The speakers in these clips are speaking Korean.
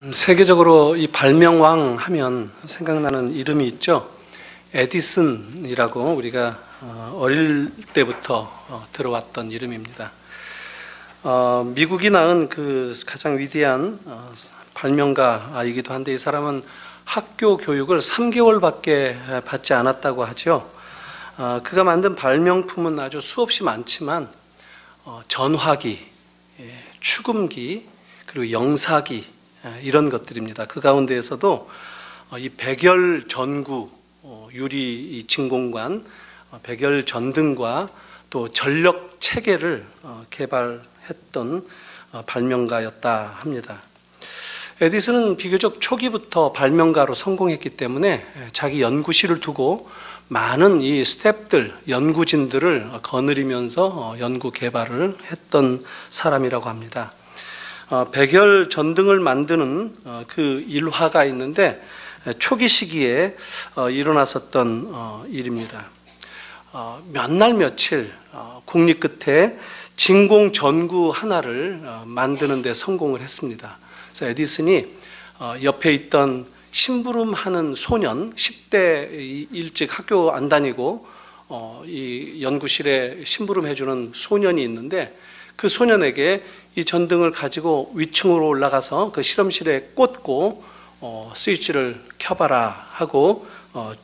세계적으로 이 발명왕 하면 생각나는 이름이 있죠. 에디슨이라고 우리가 어릴 때부터 들어왔던 이름입니다. 미국이 낳은 그 가장 위대한 발명가이기도 한데, 이 사람은 학교 교육을 3개월밖에 받지 않았다고 하죠. 그가 만든 발명품은 아주 수없이 많지만 전화기, 축음기, 그리고 영사기, 이런 것들입니다. 그 가운데에서도 이 백열 전구, 유리 진공관, 백열 전등과 또 전력 체계를 개발했던 발명가였다 합니다. 에디슨은 비교적 초기부터 발명가로 성공했기 때문에 자기 연구실을 두고 많은 이 스태프들, 연구진들을 거느리면서 연구 개발을 했던 사람이라고 합니다. 백열 전등을 만드는 그 일화가 있는데, 초기 시기에 일어났었던 일입니다. 몇 날 며칠 국리 끝에 진공 전구 하나를 만드는 데 성공을 했습니다. 그래서 에디슨이 옆에 있던 심부름하는 소년, 10대 일찍 학교 안 다니고 이 연구실에 심부름해주는 소년이 있는데, 그 소년에게 이 전등을 가지고 위층으로 올라가서 그 실험실에 꽂고 스위치를 켜봐라 하고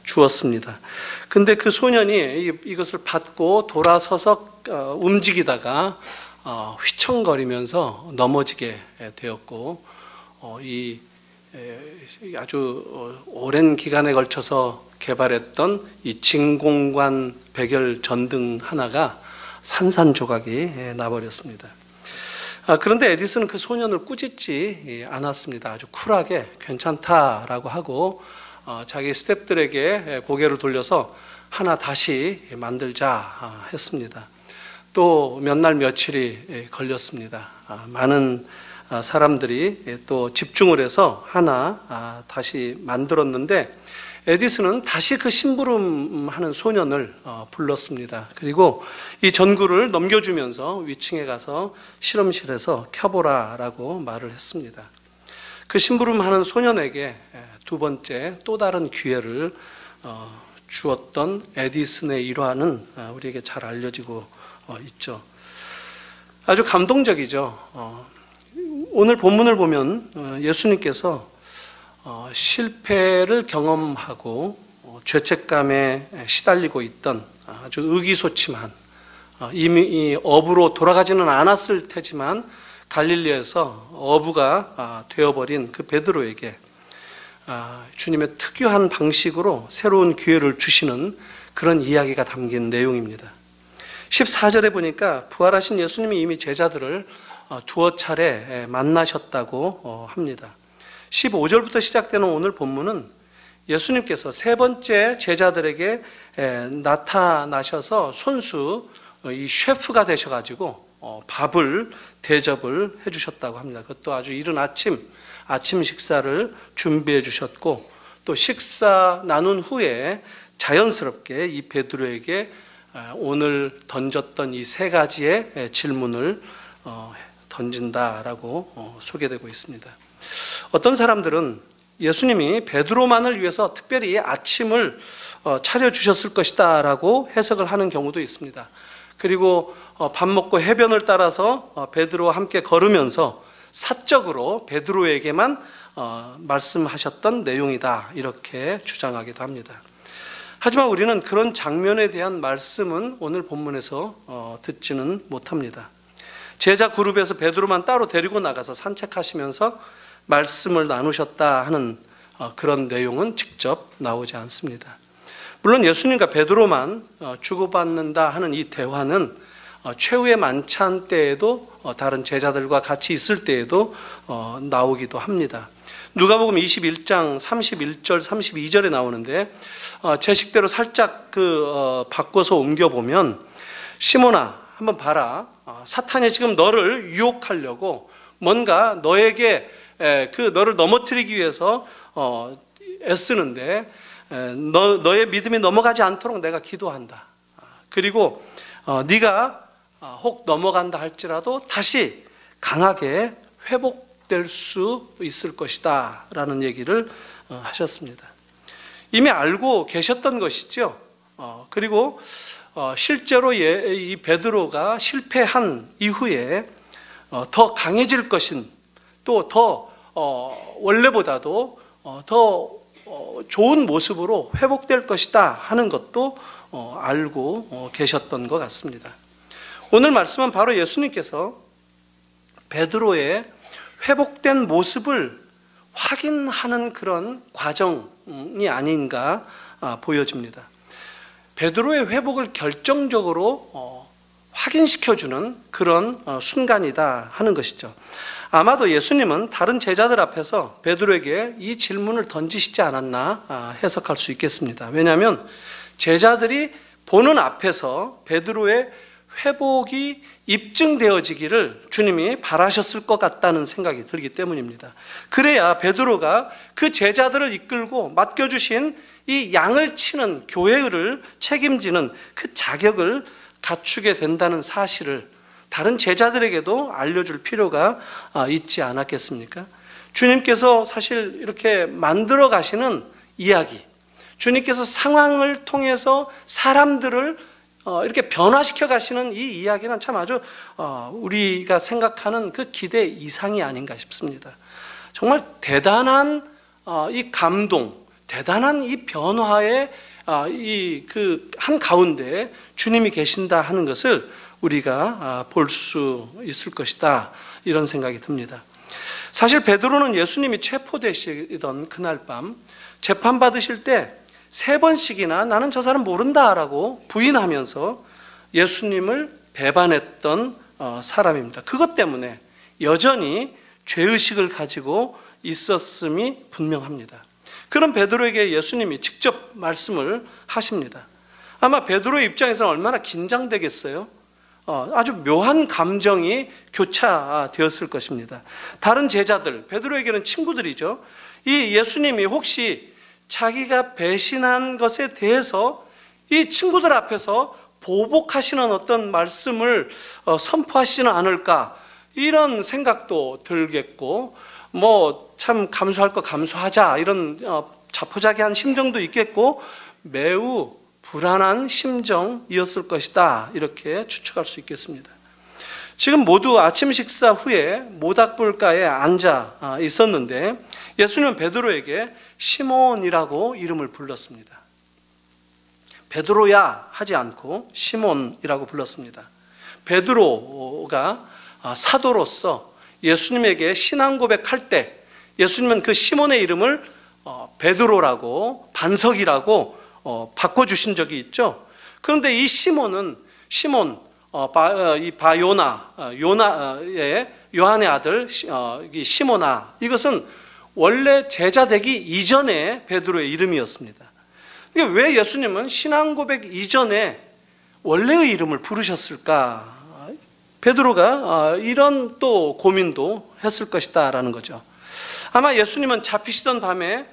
주었습니다. 근데 그 소년이 이것을 받고 돌아서서 움직이다가 휘청거리면서 넘어지게 되었고, 이 아주 오랜 기간에 걸쳐서 개발했던 이 진공관 백열 전등 하나가 산산조각이 나버렸습니다. 그런데 에디슨은 그 소년을 꾸짖지 않았습니다. 아주 쿨하게 괜찮다라고 하고 자기 스태프들에게 고개를 돌려서 하나 다시 만들자 했습니다. 또 몇 날 며칠이 걸렸습니다. 많은 사람들이 또 집중을 해서 하나 다시 만들었는데, 에디슨은 다시 그 심부름하는 소년을 불렀습니다. 그리고 이 전구를 넘겨주면서 위층에 가서 실험실에서 켜보라라고 말을 했습니다. 그 심부름하는 소년에게 두 번째 또 다른 기회를 주었던 에디슨의 일화는 우리에게 잘 알려지고 있죠. 아주 감동적이죠. 오늘 본문을 보면 예수님께서 실패를 경험하고 죄책감에 시달리고 있던 아주 의기소침한, 이미 어부로 돌아가지는 않았을 테지만 갈릴리에서 어부가 되어버린 그 베드로에게 주님의 특유한 방식으로 새로운 기회를 주시는 그런 이야기가 담긴 내용입니다. 14절에 보니까 부활하신 예수님이 이미 제자들을 두어 차례 만나셨다고 합니다. 15절부터 시작되는 오늘 본문은 예수님께서 세 번째 제자들에게 나타나셔서 손수 이 셰프가 되셔가지고 밥을 대접을 해주셨다고 합니다. 그것도 아주 이른 아침 식사를 준비해 주셨고, 또 식사 나눈 후에 자연스럽게 이 베드로에게 오늘 던졌던 이 세 가지의 질문을 던진다라고 소개되고 있습니다. 어떤 사람들은 예수님이 베드로만을 위해서 특별히 아침을 차려주셨을 것이다 라고 해석을 하는 경우도 있습니다. 그리고 밥 먹고 해변을 따라서 베드로와 함께 걸으면서 사적으로 베드로에게만 말씀하셨던 내용이다, 이렇게 주장하기도 합니다. 하지만 우리는 그런 장면에 대한 말씀은 오늘 본문에서 듣지는 못합니다. 제자 그룹에서 베드로만 따로 데리고 나가서 산책하시면서 말씀을 나누셨다 하는 그런 내용은 직접 나오지 않습니다. 물론 예수님과 베드로만 주고받는다 하는 이 대화는 최후의 만찬 때에도 다른 제자들과 같이 있을 때에도 나오기도 합니다. 누가복음 21장 31절 32절에 나오는데, 제 식대로 살짝 바꿔서 옮겨보면, 시몬아 한번 봐라, 사탄이 지금 너를 유혹하려고 뭔가 너에게 너를 넘어뜨리기 위해서 애쓰는데, 너의 믿음이 넘어가지 않도록 내가 기도한다. 그리고 네가 혹 넘어간다 할지라도 다시 강하게 회복 회복될 수 있을 것이다 라는 얘기를 하셨습니다. 이미 알고 계셨던 것이죠. 그리고 실제로 이 베드로가 실패한 이후에 더 강해질 것인, 또 더 원래보다도 더 좋은 모습으로 회복될 것이다 하는 것도 알고 계셨던 것 같습니다. 오늘 말씀은 바로 예수님께서 베드로의 회복된 모습을 확인하는 그런 과정이 아닌가 보여집니다. 베드로의 회복을 결정적으로 확인시켜주는 그런 순간이다 하는 것이죠. 아마도 예수님은 다른 제자들 앞에서 베드로에게 이 질문을 던지시지 않았나 해석할 수 있겠습니다. 왜냐하면 제자들이 보는 앞에서 베드로의 회복이 입증되어지기를 주님이 바라셨을 것 같다는 생각이 들기 때문입니다. 그래야 베드로가 그 제자들을 이끌고 맡겨주신 이 양을 치는 교회를 책임지는 그 자격을 갖추게 된다는 사실을 다른 제자들에게도 알려줄 필요가 있지 않았겠습니까? 주님께서 사실 이렇게 만들어 가시는 이야기, 주님께서 상황을 통해서 사람들을 이렇게 변화시켜 가시는 이 이야기는 참 아주 우리가 생각하는 그 기대 이상이 아닌가 싶습니다. 정말 대단한 이 감동, 대단한 이 변화의 이 그 한 가운데 주님이 계신다 하는 것을 우리가 볼 수 있을 것이다, 이런 생각이 듭니다. 사실 베드로는 예수님이 체포되시던 그날 밤 재판받으실 때 3번씩이나 나는 저 사람 모른다라고 부인하면서 예수님을 배반했던 사람입니다. 그것 때문에 여전히 죄의식을 가지고 있었음이 분명합니다. 그런 베드로에게 예수님이 직접 말씀을 하십니다. 아마 베드로의 입장에서는 얼마나 긴장되겠어요. 아주 묘한 감정이 교차되었을 것입니다. 다른 제자들, 베드로에게는 친구들이죠. 이 예수님이 혹시 자기가 배신한 것에 대해서 이 친구들 앞에서 보복하시는 어떤 말씀을 선포하시지는 않을까, 이런 생각도 들겠고, 참 감수할 거 감수하자, 이런 자포자기한 심정도 있겠고, 매우 불안한 심정이었을 것이다, 이렇게 추측할 수 있겠습니다. 지금 모두 아침 식사 후에 모닥불가에 앉아 있었는데 예수님은 베드로에게 시몬이라고 이름을 불렀습니다. 베드로야 하지 않고 시몬이라고 불렀습니다. 베드로가 사도로서 예수님에게 신앙 고백할 때 예수님은 그 시몬의 이름을 베드로라고, 반석이라고 바꿔주신 적이 있죠. 그런데 이 시몬은 요나의 요한의 아들 시몬아, 이것은 원래 제자 되기 이전에 베드로의 이름이었습니다. 왜 예수님은 신앙 고백 이전에 원래의 이름을 부르셨을까? 베드로가 이런 또 고민도 했을 것이다 라는 거죠. 아마 예수님은 잡히시던 밤에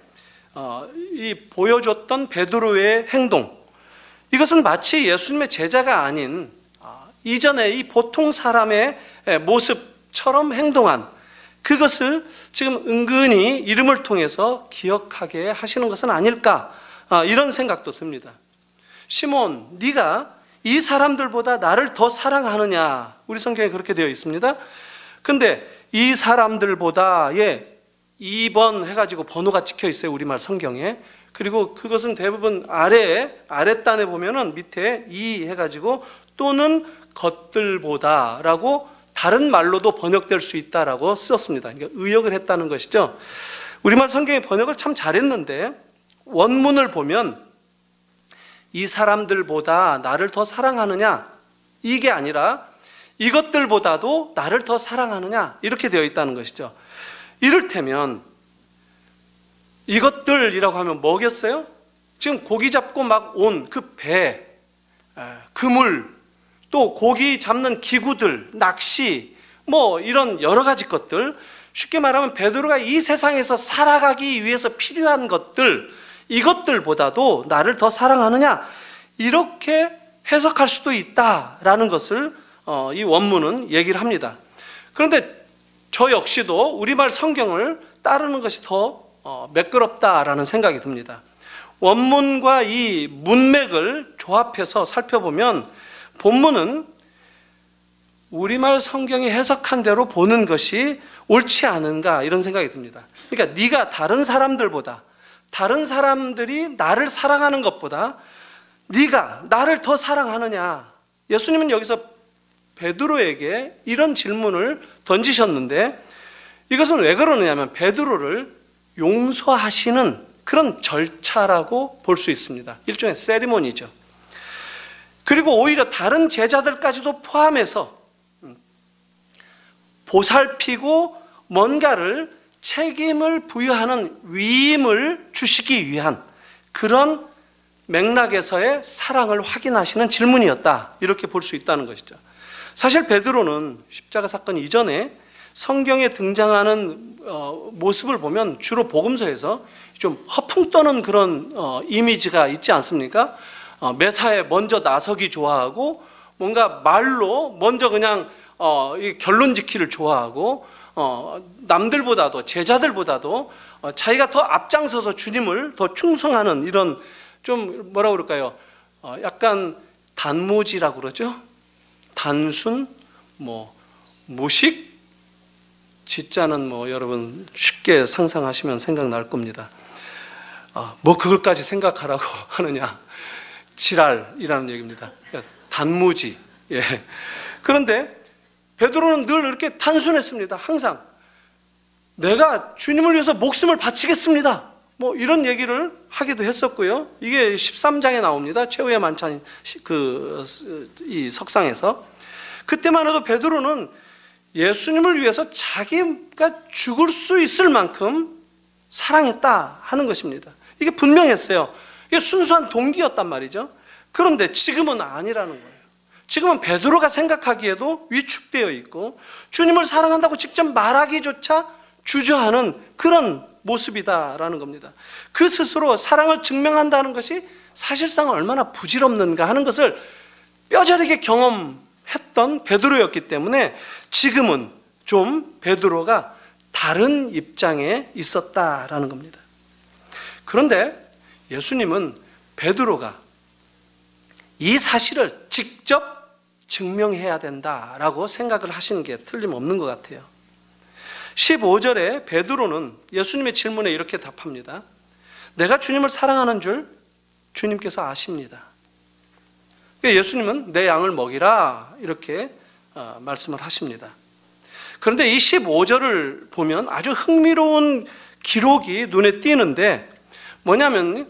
이 보여줬던 베드로의 행동, 이것은 마치 예수님의 제자가 아닌 이전에 이 보통 사람의 모습처럼 행동한, 그것을 지금 은근히 이름을 통해서 기억하게 하시는 것은 아닐까, 이런 생각도 듭니다. 시몬, 네가 이 사람들보다 나를 더 사랑하느냐? 우리 성경에 그렇게 되어 있습니다. 근데 이 사람들보다에 2번 해가지고 번호가 찍혀 있어요, 우리말 성경에. 그리고 그것은 대부분 아랫단에 보면은 밑에 이 해가지고 또는 것들보다라고 다른 말로도 번역될 수 있다라고 썼습니다. 그러니까 의역을 했다는 것이죠. 우리말 성경의 번역을 참 잘했는데 원문을 보면 이 사람들보다 나를 더 사랑하느냐, 이게 아니라 이것들보다도 나를 더 사랑하느냐, 이렇게 되어 있다는 것이죠. 이를테면 이것들이라고 하면 뭐겠어요? 지금 고기 잡고 막 온 그 배, 그물, 또 고기 잡는 기구들, 낚시, 이런 여러 가지 것들, 쉽게 말하면 베드로가 이 세상에서 살아가기 위해서 필요한 것들, 이것들보다도 나를 더 사랑하느냐, 이렇게 해석할 수도 있다라는 것을 이 원문은 얘기를 합니다. 그런데 저 역시도 우리말 성경을 따르는 것이 더 매끄럽다라는 생각이 듭니다. 원문과 이 문맥을 조합해서 살펴보면 본문은 우리말 성경이 해석한 대로 보는 것이 옳지 않은가 이런 생각이 듭니다. 그러니까 네가 다른 사람들보다, 다른 사람들이 나를 사랑하는 것보다 네가 나를 더 사랑하느냐. 예수님은 여기서 베드로에게 이런 질문을 던지셨는데 이것은 왜 그러느냐면 베드로를 용서하시는 그런 절차라고 볼 수 있습니다. 일종의 세리머니죠. 그리고 오히려 다른 제자들까지도 포함해서 보살피고 뭔가를 책임을 부여하는 위임을 주시기 위한 그런 맥락에서의 사랑을 확인하시는 질문이었다, 이렇게 볼 수 있다는 것이죠. 사실 베드로는 십자가 사건 이전에 성경에 등장하는 모습을 보면 주로 복음서에서 좀 허풍 떠는 그런 이미지가 있지 않습니까? 매사에 먼저 나서기 좋아하고 뭔가 말로 먼저 그냥 결론 짓기를 좋아하고 남들보다도 제자들보다도 자기가 더 앞장서서 주님을 더 충성하는 이런 좀 뭐라 그럴까요? 약간 단무지라고 그러죠? 단순, 무식, 진짜는 여러분 쉽게 상상하시면 생각날 겁니다. 그걸까지 생각하라고 하느냐? 지랄이라는 얘기입니다. 그러니까 단무지. 예. 그런데 베드로는 늘 이렇게 단순했습니다. 항상 내가 주님을 위해서 목숨을 바치겠습니다. 이런 얘기를 하기도 했었고요. 이게 13장에 나옵니다. 최후의 만찬 이 석상에서. 그때만 해도 베드로는 예수님을 위해서 자기가 죽을 수 있을 만큼 사랑했다 하는 것입니다. 이게 분명했어요. 이게 순수한 동기였단 말이죠. 그런데 지금은 아니라는 거예요. 지금은 베드로가 생각하기에도 위축되어 있고 주님을 사랑한다고 직접 말하기조차 주저하는 그런 모습이다라는 겁니다. 그 스스로 사랑을 증명한다는 것이 사실상 얼마나 부질없는가 하는 것을 뼈저리게 경험했던 베드로였기 때문에 지금은 좀 베드로가 다른 입장에 있었다라는 겁니다. 그런데 예수님은 베드로가 이 사실을 직접 증명해야 된다라고 생각을 하시는 게 틀림없는 것 같아요. 15절에 베드로는 예수님의 질문에 이렇게 답합니다. 내가 주님을 사랑하는 줄 주님께서 아십니다. 예수님은 내 양을 먹이라 이렇게 말씀을 하십니다. 그런데 이 15절을 보면 아주 흥미로운 기록이 눈에 띄는데 뭐냐면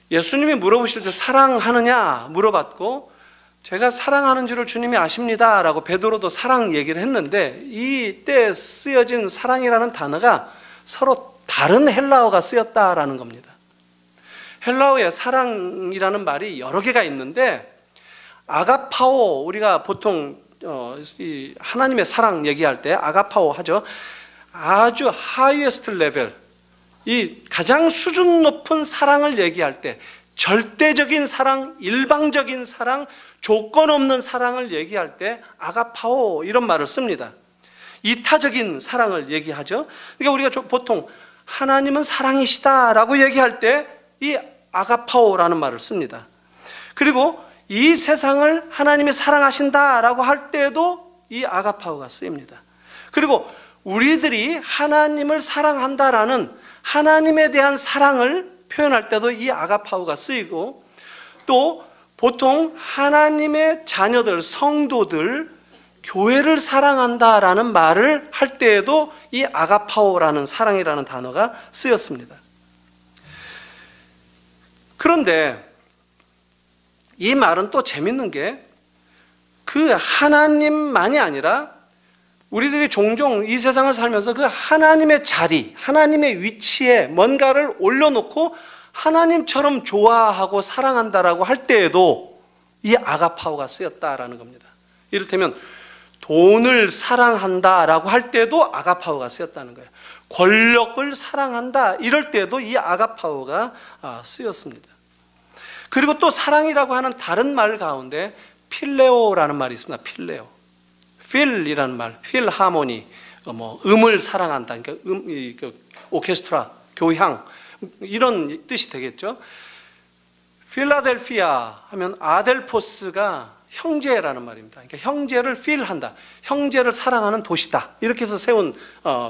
예수님이 물어보실 때 사랑하느냐 물어봤고 제가 사랑하는 줄을 주님이 아십니다 라고 베드로도 사랑 얘기를 했는데 이때 쓰여진 사랑이라는 단어가 서로 다른 헬라어가 쓰였다라는 겁니다. 헬라어에 사랑이라는 말이 여러 개가 있는데 아가파오, 우리가 보통 하나님의 사랑 얘기할 때 아가파오 하죠. 아주 하이에스트 레벨, 이 가장 수준 높은 사랑을 얘기할 때 절대적인 사랑, 일방적인 사랑, 조건 없는 사랑을 얘기할 때 아가파오 이런 말을 씁니다. 이타적인 사랑을 얘기하죠. 그러니까 우리가 보통 하나님은 사랑이시다라고 얘기할 때 이 아가파오라는 말을 씁니다. 그리고 이 세상을 하나님이 사랑하신다라고 할 때도 이 아가파오가 쓰입니다. 그리고 우리들이 하나님을 사랑한다라는 하나님에 대한 사랑을 표현할 때도 이 아가파오가 쓰이고 또 보통 하나님의 자녀들, 성도들, 교회를 사랑한다라는 말을 할 때에도 이 아가파오라는 사랑이라는 단어가 쓰였습니다. 그런데 이 말은 또 재밌는 게 그 하나님만이 아니라 우리들이 종종 이 세상을 살면서 그 하나님의 자리, 하나님의 위치에 뭔가를 올려놓고 하나님처럼 좋아하고 사랑한다라고 할 때에도 이 아가파오가 쓰였다라는 겁니다. 이를테면 돈을 사랑한다라고 할 때도 아가파오가 쓰였다는 거예요. 권력을 사랑한다 이럴 때도 이 아가파오가 쓰였습니다. 그리고 또 사랑이라고 하는 다른 말 가운데 필레오라는 말이 있습니다. 필레오. 필이라는 말, 필하모니, 음을 사랑한다. 그러니까 오케스트라, 교향 이런 뜻이 되겠죠. 필라델피아 하면 아델포스가 형제라는 말입니다. 그러니까 형제를 필한다. 형제를 사랑하는 도시다. 이렇게 해서 세운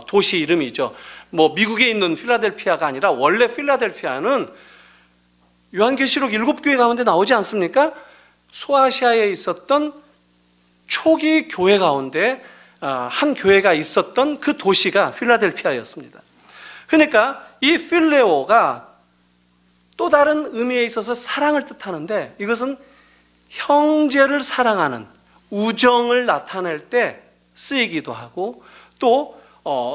도시 이름이죠. 미국에 있는 필라델피아가 아니라 원래 필라델피아는 요한계시록 7교회 가운데 나오지 않습니까? 소아시아에 있었던 초기 교회 가운데 한 교회가 있었던 그 도시가 필라델피아였습니다. 그러니까 이 필레오가 또 다른 의미에 있어서 사랑을 뜻하는데, 이것은 형제를 사랑하는 우정을 나타낼 때 쓰이기도 하고, 또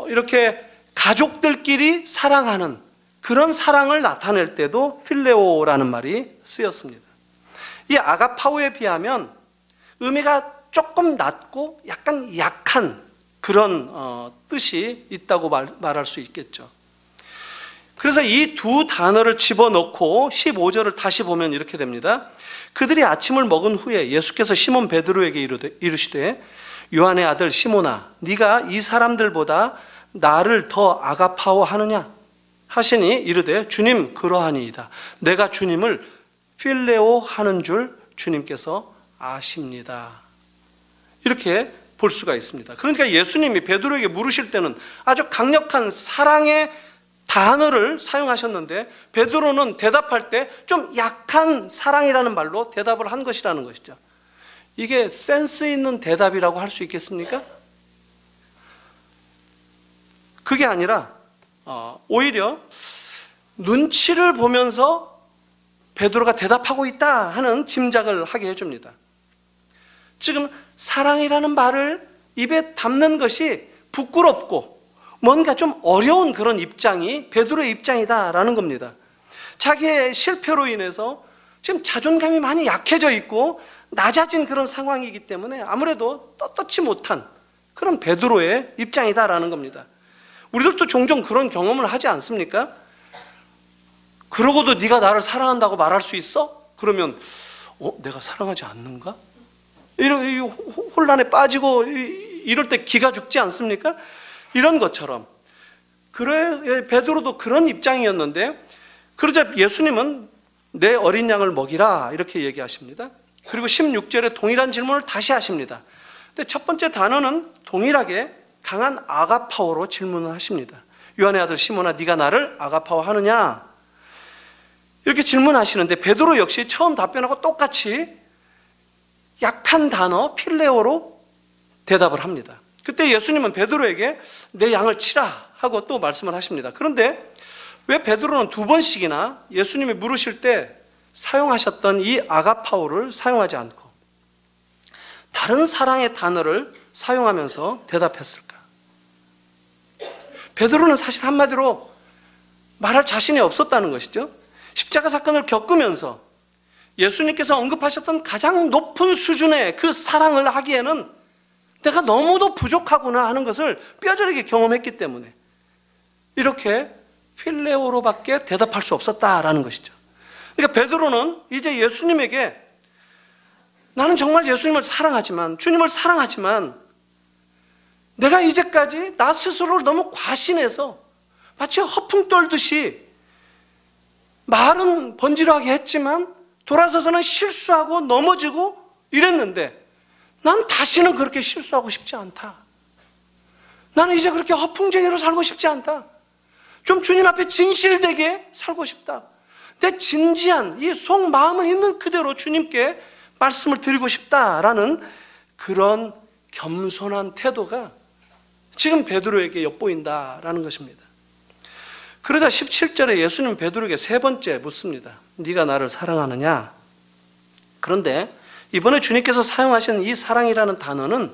이렇게 가족들끼리 사랑하는 그런 사랑을 나타낼 때도 필레오라는 말이 쓰였습니다. 이 아가파오에 비하면 의미가 조금 낮고 약간 약한 그런 뜻이 있다고 말할 수 있겠죠. 그래서 이 두 단어를 집어넣고 15절을 다시 보면 이렇게 됩니다. 그들이 아침을 먹은 후에 예수께서 시몬 베드로에게 이르시되 요한의 아들 시몬아, 네가 이 사람들보다 나를 더 아가파오 하느냐 하시니 이르되 주님 그러하니이다. 내가 주님을 필레오 하는 줄 주님께서 아십니다. 이렇게 볼 수가 있습니다. 그러니까 예수님이 베드로에게 물으실 때는 아주 강력한 사랑의 단어를 사용하셨는데, 베드로는 대답할 때 좀 약한 사랑이라는 말로 대답을 한 것이라는 것이죠. 이게 센스 있는 대답이라고 할 수 있겠습니까? 그게 아니라 오히려 눈치를 보면서 베드로가 대답하고 있다 하는 짐작을 하게 해줍니다. 지금 사랑이라는 말을 입에 담는 것이 부끄럽고 뭔가 좀 어려운 그런 입장이 베드로의 입장이다라는 겁니다. 자기의 실패로 인해서 지금 자존감이 많이 약해져 있고 낮아진 그런 상황이기 때문에 아무래도 떳떳지 못한 그런 베드로의 입장이다라는 겁니다. 우리들도 종종 그런 경험을 하지 않습니까? 그러고도 네가 나를 사랑한다고 말할 수 있어? 그러면 내가 사랑하지 않는가? 이런 혼란에 빠지고 이럴 때 기가 죽지 않습니까? 이런 것처럼 베드로도 그런 입장이었는데, 그러자 예수님은 내 어린 양을 먹이라 이렇게 얘기하십니다. 그리고 16절에 동일한 질문을 다시 하십니다. 근데 첫 번째 단어는 동일하게 강한 아가파오로 질문을 하십니다. 요한의 아들 시몬아, 네가 나를 아가파오 하느냐? 이렇게 질문하시는데 베드로 역시 처음 답변하고 똑같이 약한 단어 필레오로 대답을 합니다. 그때 예수님은 베드로에게 내 양을 치라 하고 또 말씀을 하십니다. 그런데 왜 베드로는 두 번씩이나 예수님이 물으실 때 사용하셨던 이 아가파오를 사용하지 않고 다른 사랑의 단어를 사용하면서 대답했을까? 베드로는 사실 한마디로 말할 자신이 없었다는 것이죠. 십자가 사건을 겪으면서 예수님께서 언급하셨던 가장 높은 수준의 그 사랑을 하기에는 내가 너무도 부족하구나 하는 것을 뼈저리게 경험했기 때문에 이렇게 필레오로밖에 대답할 수 없었다라는 것이죠. 그러니까 베드로는 이제 예수님에게 나는 정말 예수님을 사랑하지만, 주님을 사랑하지만 내가 이제까지 나 스스로를 너무 과신해서 마치 허풍 떨듯이 말은 번지르하게 했지만 돌아서서는 실수하고 넘어지고 이랬는데 난 다시는 그렇게 실수하고 싶지 않다. 나는 이제 그렇게 허풍쟁이로 살고 싶지 않다. 좀 주님 앞에 진실되게 살고 싶다. 내 진지한 이 속마음은 있는 그대로 주님께 말씀을 드리고 싶다라는 그런 겸손한 태도가 지금 베드로에게 엿보인다라는 것입니다. 그러자 17절에 예수님 베드로에게 세 번째 묻습니다. 네가 나를 사랑하느냐? 그런데 이번에 주님께서 사용하신 이 사랑이라는 단어는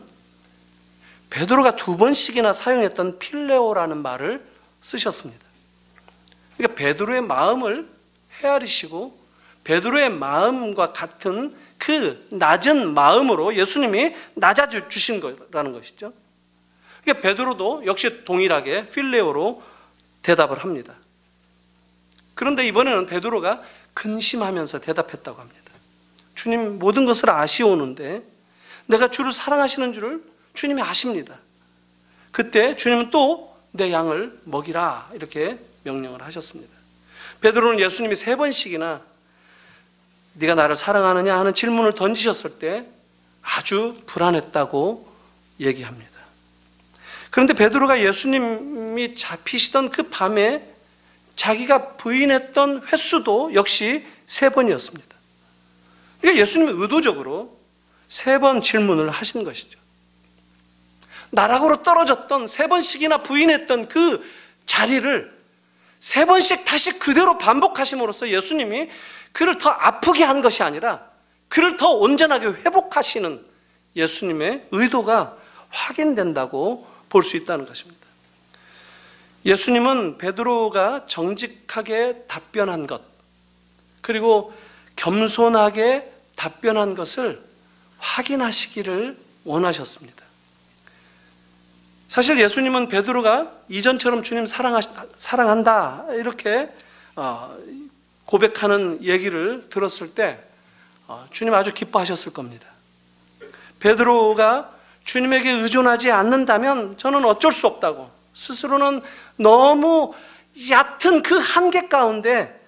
베드로가 두 번씩이나 사용했던 필레오라는 말을 쓰셨습니다. 그러니까 베드로의 마음을 헤아리시고 베드로의 마음과 같은 그 낮은 마음으로 예수님이 낮아주신 거라는 것이죠. 그러니까 베드로도 역시 동일하게 필레오로 대답을 합니다. 그런데 이번에는 베드로가 근심하면서 대답했다고 합니다. 주님 모든 것을 아시오는데 내가 주를 사랑하시는 줄을 주님이 아십니다. 그때 주님은 또 내 양을 먹이라 이렇게 명령을 하셨습니다. 베드로는 예수님이 3번씩이나 네가 나를 사랑하느냐 하는 질문을 던지셨을 때 아주 불안했다고 얘기합니다. 그런데 베드로가 예수님이 잡히시던 그 밤에 자기가 부인했던 횟수도 역시 3번이었습니다. 그러니까 예수님이 의도적으로 3번 질문을 하신 것이죠. 나락으로 떨어졌던 3번씩이나 부인했던 그 자리를 3번씩 다시 그대로 반복하심으로써 예수님이 그를 더 아프게 한 것이 아니라 그를 더 온전하게 회복하시는 예수님의 의도가 확인된다고 볼 수 있다는 것입니다. 예수님은 베드로가 정직하게 답변한 것, 그리고 겸손하게 답변한 것을 확인하시기를 원하셨습니다. 사실 예수님은 베드로가 이전처럼 주님 사랑한다 이렇게 고백하는 얘기를 들었을 때 주님 아주 기뻐하셨을 겁니다. 베드로가 주님에게 의존하지 않는다면 저는 어쩔 수 없다고, 스스로는 너무 얕은 그 한계 가운데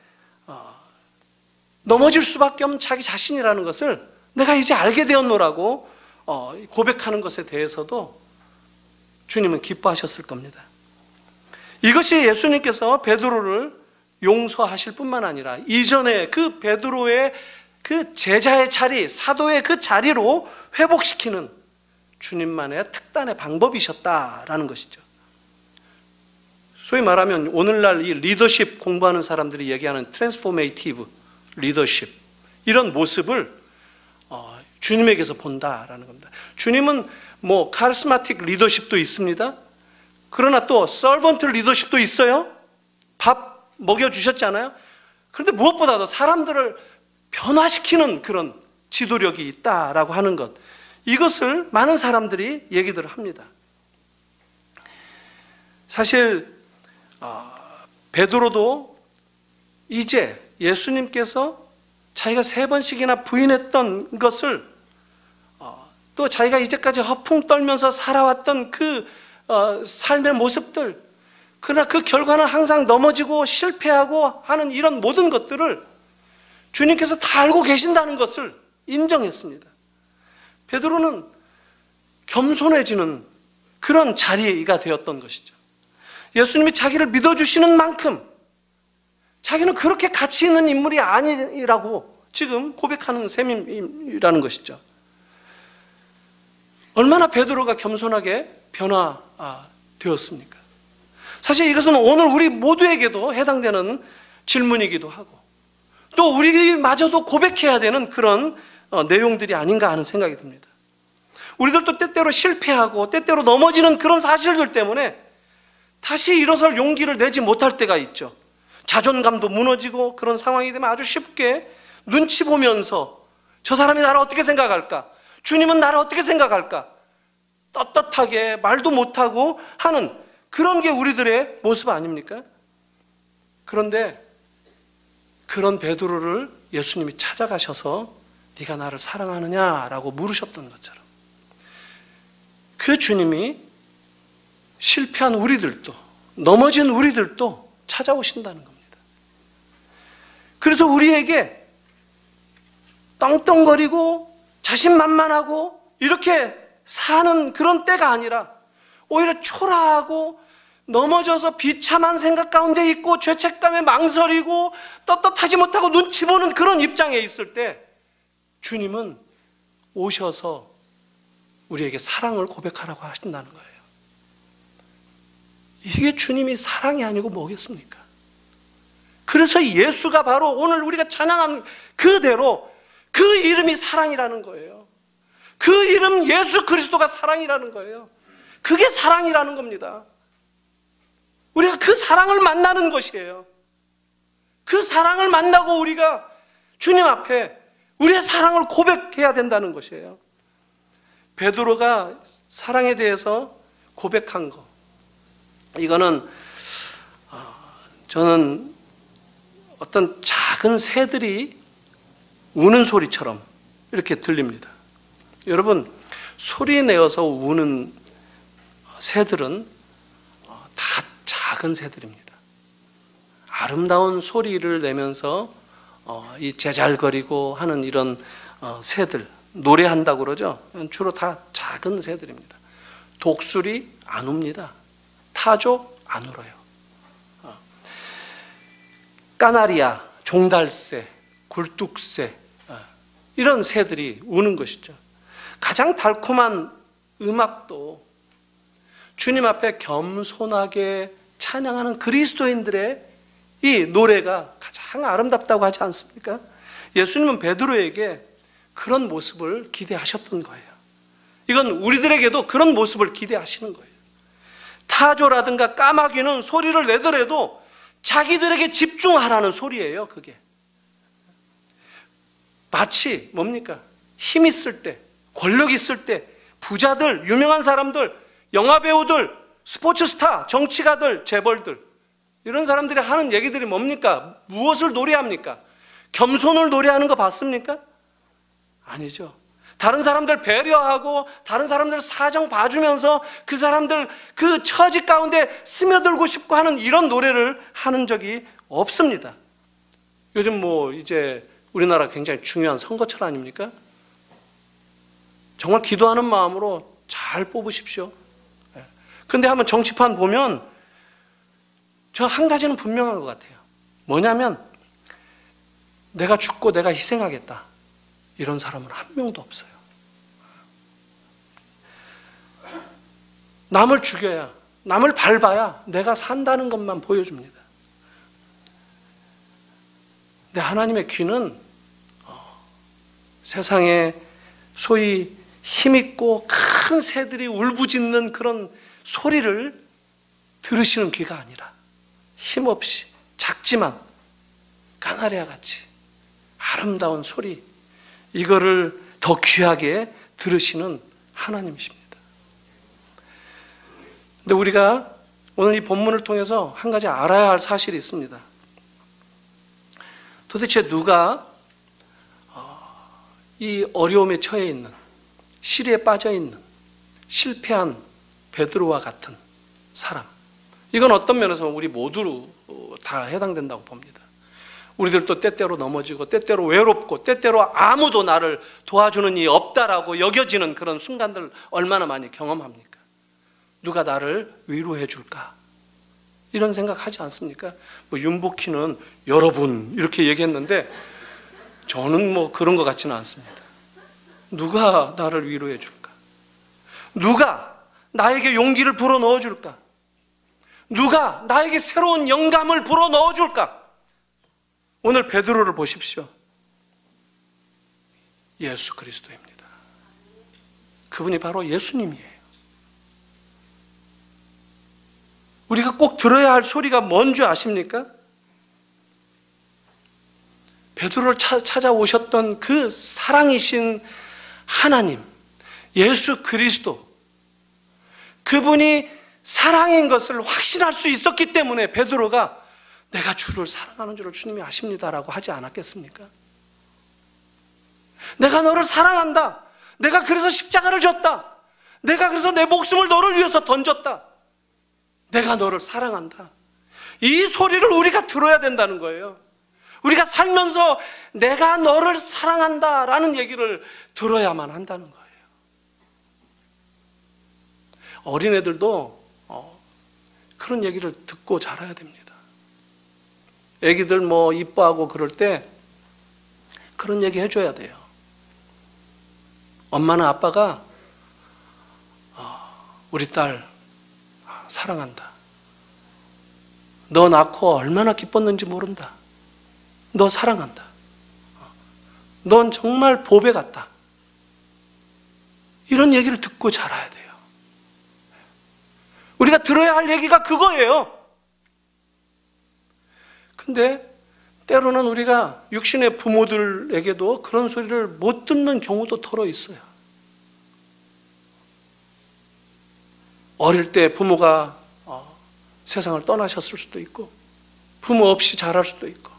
넘어질 수밖에 없는 자기 자신이라는 것을 내가 이제 알게 되었노라고 고백하는 것에 대해서도 주님은 기뻐하셨을 겁니다. 이것이 예수님께서 베드로를 용서하실 뿐만 아니라 이전에 그 베드로의 그 제자의 자리, 사도의 그 자리로 회복시키는 주님만의 특단의 방법이셨다라는 것이죠. 소위 말하면 오늘날 이 리더십 공부하는 사람들이 얘기하는 트랜스포메이티브 리더십, 이런 모습을 주님에게서 본다라는 겁니다. 주님은 카리스마틱 리더십도 있습니다. 그러나 또 서번트 리더십도 있어요. 밥 먹여주셨잖아요. 그런데 무엇보다도 사람들을 변화시키는 그런 지도력이 있다라고 하는 것, 이것을 많은 사람들이 얘기들을 합니다. 사실 베드로도 이제 예수님께서 자기가 3번씩이나 부인했던 것을 또 자기가 이제까지 허풍 떨면서 살아왔던 그 삶의 모습들, 그러나 그 결과는 항상 넘어지고 실패하고 하는 이런 모든 것들을 주님께서 다 알고 계신다는 것을 인정했습니다. 베드로는 겸손해지는 그런 자리가 되었던 것이죠. 예수님이 자기를 믿어주시는 만큼 자기는 그렇게 가치 있는 인물이 아니라고 지금 고백하는 셈이라는 것이죠. 얼마나 베드로가 겸손하게 변화되었습니까? 사실 이것은 오늘 우리 모두에게도 해당되는 질문이기도 하고 또 우리마저도 고백해야 되는 그런 내용들이 아닌가 하는 생각이 듭니다. 우리들도 때때로 실패하고 때때로 넘어지는 그런 사실들 때문에 다시 일어설 용기를 내지 못할 때가 있죠. 자존감도 무너지고 그런 상황이 되면 아주 쉽게 눈치 보면서 저 사람이 나를 어떻게 생각할까? 주님은 나를 어떻게 생각할까? 떳떳하게 말도 못하고 하는 그런 게 우리들의 모습 아닙니까? 그런데 그런 베드로를 예수님이 찾아가셔서 네가 나를 사랑하느냐라고 물으셨던 것처럼 그 주님이 실패한 우리들도 넘어진 우리들도 찾아오신다는 겁니다. 그래서 우리에게 떵떵거리고 자신만만하고 이렇게 사는 그런 때가 아니라 오히려 초라하고 넘어져서 비참한 생각 가운데 있고 죄책감에 망설이고 떳떳하지 못하고 눈치 보는 그런 입장에 있을 때 주님은 오셔서 우리에게 사랑을 고백하라고 하신다는 거예요. 이게 주님이 사랑이 아니고 뭐겠습니까? 그래서 예수가 바로 오늘 우리가 찬양한 그대로 그 이름이 사랑이라는 거예요. 그 이름 예수 그리스도가 사랑이라는 거예요. 그게 사랑이라는 겁니다. 우리가 그 사랑을 만나는 것이에요. 그 사랑을 만나고 우리가 주님 앞에 우리의 사랑을 고백해야 된다는 것이에요. 베드로가 사랑에 대해서 고백한 거, 이거는 저는 어떤 작은 새들이 우는 소리처럼 이렇게 들립니다. 여러분, 소리 내어서 우는 새들은 다 작은 새들입니다. 아름다운 소리를 내면서 이 제잘거리고 하는 이런 새들, 노래한다고 그러죠. 주로 다 작은 새들입니다. 독수리 안 웁니다. 타조 안 울어요. 까나리아, 종달새, 굴뚝새 이런 새들이 우는 것이죠. 가장 달콤한 음악도 주님 앞에 겸손하게 찬양하는 그리스도인들의 이 노래가 가장 아름답다고 하지 않습니까? 예수님은 베드로에게 그런 모습을 기대하셨던 거예요. 이건 우리들에게도 그런 모습을 기대하시는 거예요. 타조라든가 까마귀는 소리를 내더라도 자기들에게 집중하라는 소리예요. 그게 마치 뭡니까? 힘 있을 때, 권력 있을 때 부자들, 유명한 사람들, 영화배우들, 스포츠스타, 정치가들, 재벌들 이런 사람들이 하는 얘기들이 뭡니까? 무엇을 노래합니까? 겸손을 노래하는 거 봤습니까? 아니죠. 다른 사람들 배려하고 다른 사람들 사정 봐주면서 그 사람들 그 처지 가운데 스며들고 싶고 하는 이런 노래를 하는 적이 없습니다. 요즘 뭐 이제 우리나라 굉장히 중요한 선거철 아닙니까? 정말 기도하는 마음으로 잘 뽑으십시오. 그런데 한번 정치판 보면 저 한 가지는 분명한 것 같아요. 뭐냐면 내가 죽고 내가 희생하겠다 이런 사람은 한 명도 없어요. 남을 죽여야, 남을 밟아야 내가 산다는 것만 보여줍니다. 근데 하나님의 귀는 세상에 소위 힘있고 큰 새들이 울부짖는 그런 소리를 들으시는 귀가 아니라 힘없이 작지만 까나리아 같이 아름다운 소리, 이거를 더 귀하게 들으시는 하나님이십니다. 근데 우리가 오늘 이 본문을 통해서 한 가지 알아야 할 사실이 있습니다. 도대체 누가 이 어려움에 처해 있는, 시리에 빠져 있는 실패한 베드로와 같은 사람, 이건 어떤 면에서 우리 모두 다 해당된다고 봅니다. 우리들도 때때로 넘어지고 때때로 외롭고 때때로 아무도 나를 도와주는 이 없다라고 여겨지는 그런 순간들 얼마나 많이 경험합니까? 누가 나를 위로해 줄까? 이런 생각하지 않습니까? 뭐 윤복희는 여러분 이렇게 얘기했는데 저는 뭐 그런 것 같지는 않습니다. 누가 나를 위로해 줄까? 누가 나에게 용기를 불어넣어 줄까? 누가 나에게 새로운 영감을 불어넣어 줄까? 오늘 베드로를 보십시오. 예수 그리스도입니다. 그분이 바로 예수님이에요. 우리가 꼭 들어야 할 소리가 뭔 줄 아십니까? 베드로를 찾아오셨던 그 사랑이신 하나님, 예수 그리스도, 그분이 사랑인 것을 확신할 수 있었기 때문에 베드로가 내가 주를 사랑하는 줄을 주님이 아십니다라고 하지 않았겠습니까? 내가 너를 사랑한다. 내가 그래서 십자가를 졌다. 내가 그래서 내 목숨을 너를 위해서 던졌다. 내가 너를 사랑한다. 이 소리를 우리가 들어야 된다는 거예요. 우리가 살면서 내가 너를 사랑한다라는 얘기를 들어야만 한다는 거예요. 어린애들도 그런 얘기를 듣고 자라야 됩니다. 애기들 뭐 이뻐하고 그럴 때 그런 얘기 해줘야 돼요. 엄마나 아빠가 우리 딸 사랑한다. 너 낳고 얼마나 기뻤는지 모른다. 너 사랑한다. 넌 정말 보배 같다. 이런 얘기를 듣고 자라야 돼요. 우리가 들어야 할 얘기가 그거예요. 근데 때로는 우리가 육신의 부모들에게도 그런 소리를 못 듣는 경우도 덜어 있어요. 어릴 때 부모가 세상을 떠나셨을 수도 있고 부모 없이 자랄 수도 있고,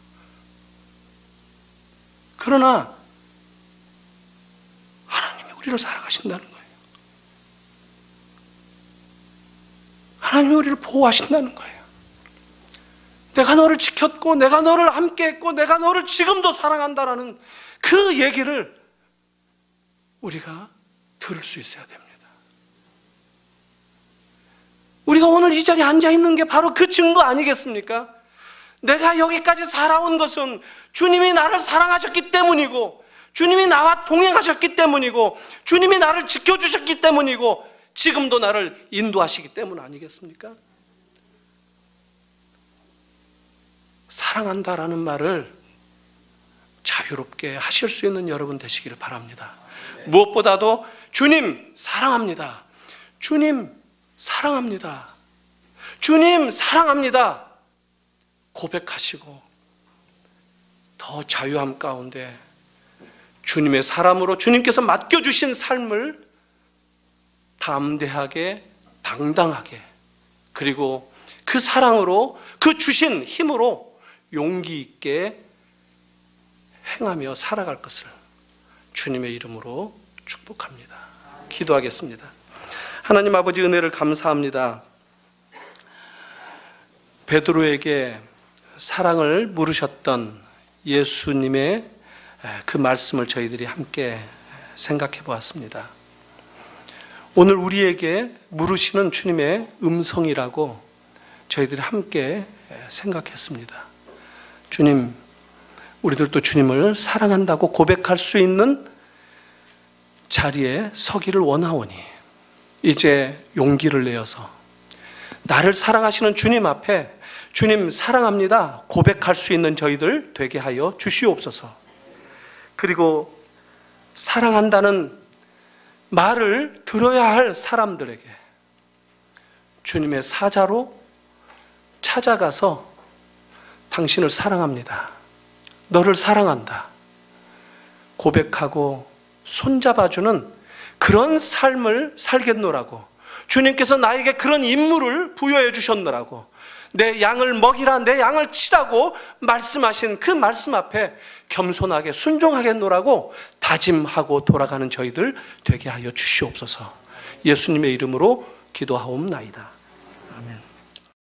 그러나 하나님이 우리를 사랑하신다는 거예요. 하나님이 우리를 보호하신다는 거예요. 내가 너를 지켰고 내가 너를 함께했고 내가 너를 지금도 사랑한다라는 그 얘기를 우리가 들을 수 있어야 됩니다. 우리가 오늘 이 자리에 앉아있는 게 바로 그 증거 아니겠습니까? 내가 여기까지 살아온 것은 주님이 나를 사랑하셨기 때문이고 주님이 나와 동행하셨기 때문이고 주님이 나를 지켜주셨기 때문이고 지금도 나를 인도하시기 때문 아니겠습니까? 사랑한다라는 말을 자유롭게 하실 수 있는 여러분 되시기를 바랍니다. 무엇보다도 주님 사랑합니다. 주님 사랑합니다. 주님 사랑합니다. 고백하시고 더 자유함 가운데 주님의 사람으로 주님께서 맡겨주신 삶을 담대하게 당당하게 그리고 그 사랑으로 그 주신 힘으로 용기 있게 행하며 살아갈 것을 주님의 이름으로 축복합니다. 기도하겠습니다. 하나님 아버지 은혜를 감사합니다. 베드로에게 사랑을 물으셨던 예수님의 그 말씀을 저희들이 함께 생각해 보았습니다. 오늘 우리에게 물으시는 주님의 음성이라고 저희들이 함께 생각했습니다. 주님, 우리들도 주님을 사랑한다고 고백할 수 있는 자리에 서기를 원하오니 이제 용기를 내어서 나를 사랑하시는 주님 앞에 주님 사랑합니다 고백할 수 있는 저희들 되게 하여 주시옵소서. 그리고 사랑한다는 말을 들어야 할 사람들에게 주님의 사자로 찾아가서 당신을 사랑합니다, 너를 사랑한다 고백하고 손잡아주는 그런 삶을 살겠노라고, 주님께서 나에게 그런 임무를 부여해 주셨노라고, 내 양을 먹이라 내 양을 치라고 말씀하신 그 말씀 앞에 겸손하게 순종하겠노라고 다짐하고 돌아가는 저희들 되게 하여 주시옵소서. 예수님의 이름으로 기도하옵나이다. 아멘.